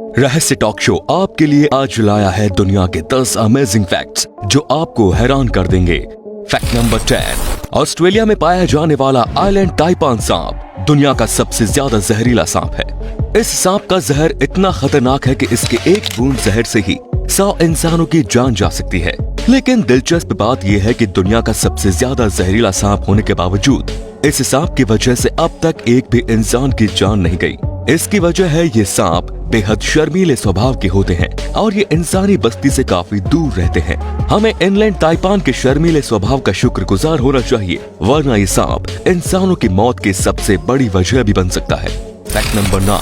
रहस्य talk show आपके लिए आज लाया है दुनिया के 10 अमेजिंग फैक्ट्स जो आपको हैरान कर देंगे। फैक्ट नंबर 10, ऑस्ट्रेलिया में पाया जाने वाला आइलैंड टाइपान सांप दुनिया का सबसे ज्यादा जहरीला सांप है। इस सांप का जहर इतना खतरनाक है कि इसके एक बूंद जहर से ही 100 इंसानों की जान जा सकती है। लेकिन दिलचस्प बात यह है कि दुनिया का सबसे ज्यादा जहरीला सांप होने के बावजूद इस सांप की वजह से अब तक एक भी इंसान की जान नहीं गई। इसकी वजह है ये सांप बेहद शर्मीले स्वभाव के होते हैं और ये इंसानी बस्ती से काफी दूर रहते हैं। हमें इनलैंड टाइपान के शर्मीले स्वभाव का शुक्रगुजार होना चाहिए, वरना ये सांप इंसानों की मौत की सबसे बड़ी वजह भी बन सकता है। फैक्ट नंबर 9,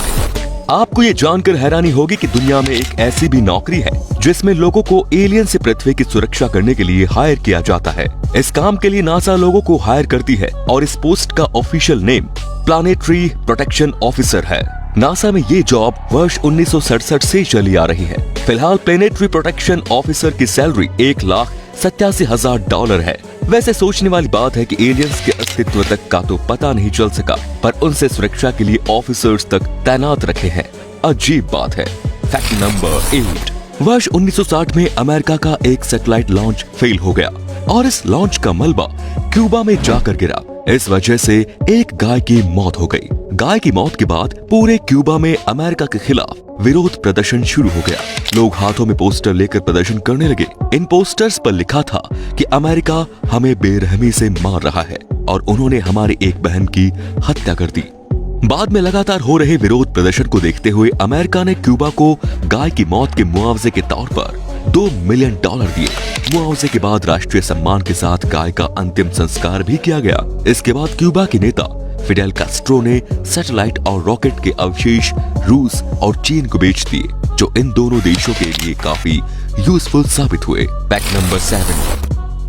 आपको ये जानकर हैरानी होगी कि दुनिया में एक ऐसी भी नौकरी है जिसमें लोगों को एलियन से पृथ्वी की सुरक्षा करने के लिए हायर किया जाता है। इस काम के लिए नासा लोगों को हायर करती है और इस पोस्ट का official name planetary protection officer है। नासा में ये जॉब वर्ष 1967 से चली आ रही है। फिलहाल प्लानेटरी प्रोटेक्शन ऑफिसर की सैलरी $1,87,000 है। वैसे सोचने वाली बात है कि एलियंस के अस्तित्व तक का तो पता नहीं चल सका, पर उनसे सुरक्षा के लिए ऑफिसर्स तक तैनात रखे हैं। अजीब बात है। फैक्ट नंबर 8, वर्ष 1960 में अमेरिका का एक सैटेलाइट लॉन्च फेल हो गया और इस लॉन्च का मलबा क्यूबा में जाकर गिरा। इस वजह से एक गाय की मौत हो गई। गाय की मौत के बाद पूरे क्यूबा में अमेरिका के खिलाफ विरोध प्रदर्शन शुरू हो गया। लोग हाथों में पोस्टर लेकर प्रदर्शन करने लगे। इन पोस्टर्स पर लिखा था कि अमेरिका हमें बेरहमी से मार रहा है और उन्होंने हमारी एक बहन की हत्या कर दी। बाद में लगातार हो रहे विरोध प्रदर्शन को देखते हुए अमेरिका ने क्यूबा को गाय की मौत के मुआवजे के तौर पर $2 मिलियन दिए। मुआवजे के बाद राष्ट्रीय सम्मान के साथ गाय का अंतिम संस्कार भी किया गया। इसके बाद क्यूबा के नेता फिडेल कैस्ट्रो ने सैटेलाइट और रॉकेट के अवशेष रूस और चीन को बेच दिए, जो इन दोनों देशों के लिए काफी यूजफुल साबित हुए। फैक्ट नंबर 7,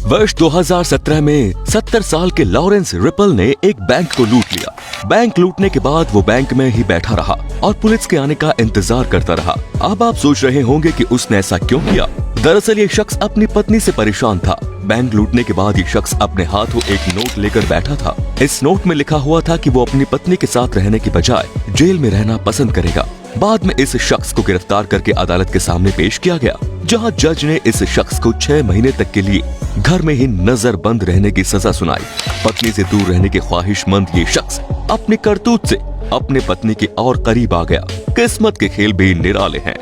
वर्ष 2017 में 70 साल के लॉरेंस रिपल ने एक बैंक को लूट लिया। बैंक लूटने के बाद वो बैंक में ही बैठा रहा और पुलिस के आने का इंतजार करता रहा। अब आप सोच रहे होंगे कि उसने ऐसा क्यों किया। दरअसल ये शख्स अपनी पत्नी से परेशान था। बैंक लूटने के बाद ये शख्स अपने हाथों एक नोट लेकर बैठा था। इस नोट में लिखा हुआ था कि वो अपनी पत्नी के साथ रहने की बजाय जेल में रहना पसंद करेगा। बाद में इस शख्स को गिरफ्तार करके अदालत के सामने पेश किया गया, जहां जज ने इस शख्स को 6 महीने तक के लिए घर में ही नजरबंद रहने की सजा सुनाई। पत्नी से दूर रहने के ख्वाहिशमंद ये शख्स अपनी करतूत से अपने पत्नी के और करीब आ गया। किस्मत के खेल भी निराले हैं।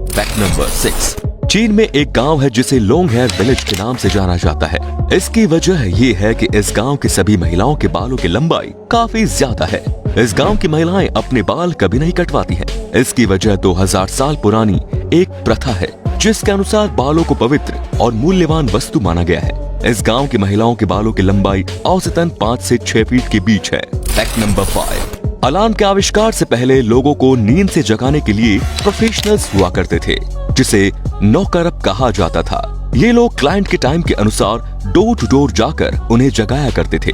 फैक्ट नंबर 6, चीन में एक गांव है जिसे लोंगहेर विलेज के नाम से जाना जाता है। इसकी वजह ये है कि इस गांव की सभी महिलाओं के बालों की लंबाई काफी ज्यादा है। इस गांव की महिलाएं अपने बाल कभी नहीं कटवाती हैं। इसकी वजह 2000 साल पुरानी एक प्रथा है, जिसके अनुसार बालों को पवित्र और मूल्यवान वस्तु माना गया है। इस गांव की महिलाओं के बालों की लंबाई औसतन 5 से 6 फीट के बीच है। फैक्ट नंबर 5, अलार्म के आविष्कार से पहले लोगों को नींद से जगाने के लिए प्रोफेशनल्स हुआ करते थे, जिसे नौकरप कहा जाता था। ये लोग क्लाइंट के टाइम के अनुसार डोर टू डोर जाकर उन्हें जगाया करते थे।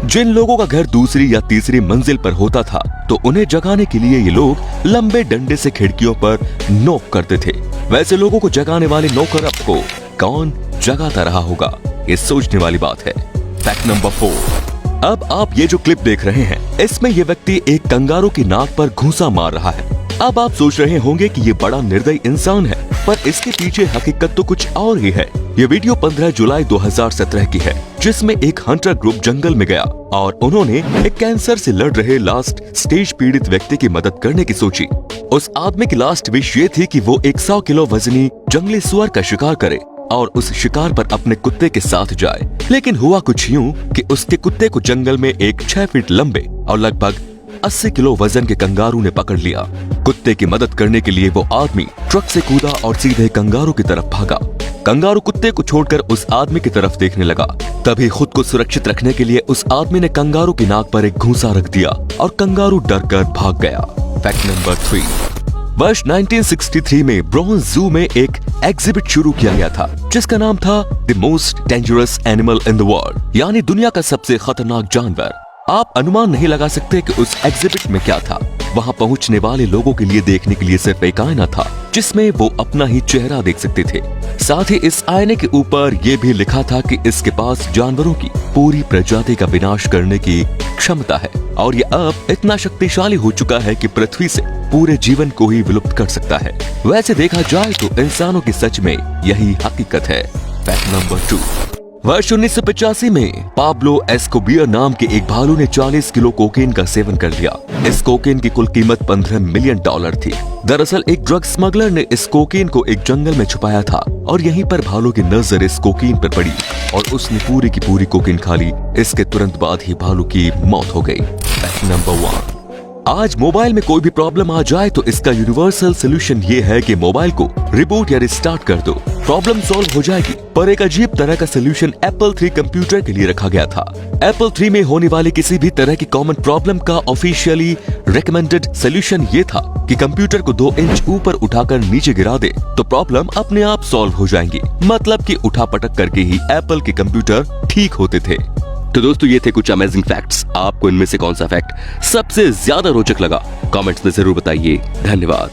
जिन लोगों का घर दूसरी या तीसरी मंजिल पर होता था, तो उन्हें जगाने के लिए ये लोग लंबे डंडे से खिड़कियों पर नॉक करते थे। वैसे लोगों को जगाने वाले नौकरप को कौन जगाता रहा होगा, ये सोचने वाली बात है। फैक्ट नंबर 4, अब आप ये जो क्लिप देख रहे हैं, इसमें ये व्यक्ति एक कंगारू की नाक पर घूंसा मार रहा है। अब आप सोच रहे होंगे कि ये बड़ा निर्दयी इंसान है, पर इसके पीछे हकीकत तो कुछ और ही है। ये वीडियो 15 जुलाई 2017 की है, जिसमें एक हंटर ग्रुप जंगल में गया और उन्होंने एक कैंसर से लड़ रहे लास्ट स्टेज पीड़ित व्यक्ति की मदद करने की सोची। उस आदमी की लास्ट विश ये थी कि वो 100 किलो वजनी जंगली सुअर का शिकार करे और उस शिकार पर अपने कुत्ते के साथ जाए। लेकिन हुआ कुछ यूं कि उसके कुत्ते को जंगल में एक 6 फीट लंबे और लगभग 80 किलो वजन के कंगारू ने पकड़ लिया। कुत्ते की मदद करने के लिए वो आदमी ट्रक से कूदा और सीधे कंगारू की तरफ भागा। कंगारू कुत्ते को छोड़कर उस आदमी की तरफ देखने लगा। तभी खुद को सुरक्षित रखने के लिए उस आदमी ने कंगारू की नाक पर एक घूंसा रख दिया और कंगारू डरकर भाग गया। फैक्ट नंबर 3, वर्ष 1963 में ब्रोंज जू में एक एग्जिबिट शुरू किया गया था, जिसका नाम था the most dangerous animal in the world, यानी दुनिया का सबसे खतरनाक जानवर। आप अनुमान नहीं लगा सकते कि उस एग्जिबिट में क्या था। वहां पहुंचने वाले लोगों के लिए देखने के लिए सिर्फ एक आईना था, जिसमें वो अपना ही चेहरा देख सकते थे। साथ ही इस आईने के ऊपर ये भी लिखा था कि इसके पास जानवरों की पूरी प्रजाति का विनाश करने की क्षमता है और ये अब इतना शक्तिशाली हो चुका है कि पृथ्वी से पूरे जीवन को ही विलुप्त कर सकता है। वैसे देखा जाए तो इंसानों की सच में यही हकीकत है। Fact number 2। वर्ष 1985 में पाब्लो एस्कोबियर नाम के एक भालू ने 40 किलो कोकेन का सेवन कर लिया। इस कोकेन की कुल कीमत $15 मिलियन थी। दरअसल एक ड्रग स्मगलर ने इस कोकेन को एक जंगल में छुपाया था और यहीं पर भालू की नजर इस कोकेन पर पड़ी और उसने पूरी की पूरी कोकेन खा ली। इसके तुरंत बाद ही भालू की मौत हो गई। Fact number 1। आज मोबाइल में कोई भी प्रॉब्लम आ जाए तो इसका यूनिवर्सल सोल्यूशन ये है कि मोबाइल को रिबूट या रिस्टार्ट कर दो, प्रॉब्लम सॉल्व हो जाएगी। पर एक अजीब तरह का सोल्यूशन Apple III कंप्यूटर के लिए रखा गया था। Apple III में होने वाली किसी भी तरह की कॉमन प्रॉब्लम का ऑफिशियली रिकमेंडेड सोल्यूशन ये था कि कंप्यूटर को 2 इंच ऊपर उठाकर नीचे गिरा दे तो प्रॉब्लम अपने आप सॉल्व हो जाएंगी। मतलब कि उठा पटक करके ही एप्पल के कंप्यूटर ठीक होते थे। तो दोस्तों ये थे कुछ अमेजिंग फैक्ट्स। आपको इनमें से कौन सा फैक्ट सबसे ज्यादा रोचक लगा? कमेंट्स में जरूर बताइए। धन्यवाद।